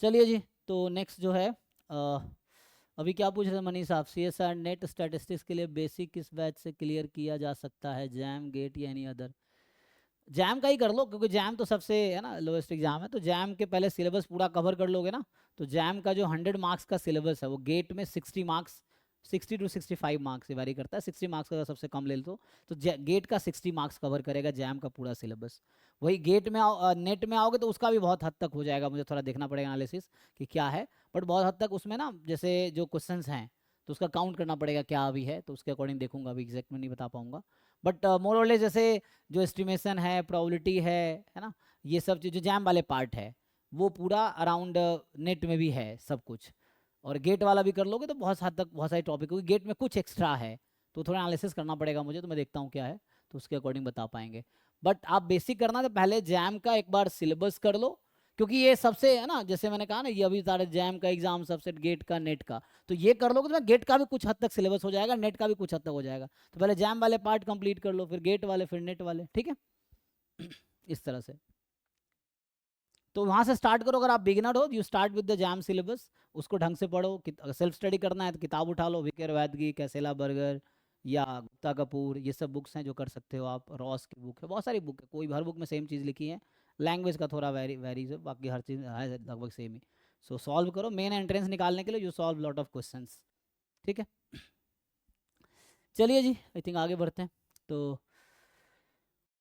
चलिए जी, तो नेक्स्ट जो है अभी क्या पूछ रहे थे मनीष साहब, CSR नेट स्टैटिस्टिक्स के लिए बेसिक किस बैच से क्लियर किया जा सकता है, जैम, गेट या एनी अदर? जैम का ही कर लो, क्योंकि जैम तो सबसे है ना लोएस्ट एग्जाम है, तो जैम के पहले सिलेबस पूरा कवर कर लोगे ना, तो जैम का जो 100 मार्क्स का सिलेबस है वो गेट में 60 मार्क्स, 60 टू 65 मार्क्स से वेरी करता है, 60 मार्क्स का सबसे कम ले लो तो गेट का 60 मार्क्स कवर करेगा जैम का पूरा सिलेबस। वही गेट में नेट में आओगे तो उसका भी बहुत हद तक हो जाएगा, मुझे थोड़ा देखना पड़ेगा एनालिसिस कि क्या है, बट बहुत हद तक उसमें ना जैसे जो क्वेश्चंस हैं तो उसका काउंट करना पड़ेगा क्या अभी है, तो उसके अकॉर्डिंग देखूंगा, अभी एग्जैक्ट में नहीं बता पाऊंगा, बट मोर और लेस जैसे जो एस्टिमेशन है, प्रोबेबिलिटी है ना, ये सब चीज़ जो जैम वाले पार्ट है वो पूरा अराउंड नेट में भी है सब कुछ, और गेट वाला भी कर लोगे तो बहुत हद तक बहुत सारे टॉपिक, क्योंकि गेट में कुछ एक्स्ट्रा है तो थोड़ा एनालिसिस करना पड़ेगा मुझे, तो मैं देखता हूँ क्या है, तो उसके अकॉर्डिंग बता पाएंगे। बट आप बेसिक करना तो पहले जैम का एक बार सिलेबस कर लो, क्योंकि ये सबसे है ना, जैसे मैंने कहा ना, ये अभी सारे जैम का एग्जाम, सबसेट, गेट का, नेट का, तो ये कर लोगे तो गेट का भी कुछ हद तक सिलेबस हो जाएगा, नेट का भी कुछ हद तक हो जाएगा, तो पहले जैम वाले पार्ट कंप्लीट कर लो, फिर गेट वाले, फिर नेट वाले, ठीक है। इस तरह से तो वहां से स्टार्ट करो, अगर आप बिगिनर हो you start with the jam syllabus, उसको ढंग से पढ़ो, सेल्फ स्टडी करना है तो किताब उठा लो, विकेर वैदगी, कैसेला बर्गर या गुप्ता कपूर, ये सब बुक्स हैं जो कर सकते हो आप, रॉस की बुक है, बहुत सारी बुक है, कोई हर बुक में सेम चीज़ लिखी है, लैंग्वेज का थोड़ा वेरीज है, बाकी हर चीज़ है लगभग सेम ही। सो सॉल्व करो, मेन एंट्रेंस निकालने के लिए you solve lot of questions, ठीक है। चलिए जी, आई थिंक आगे बढ़ते हैं, तो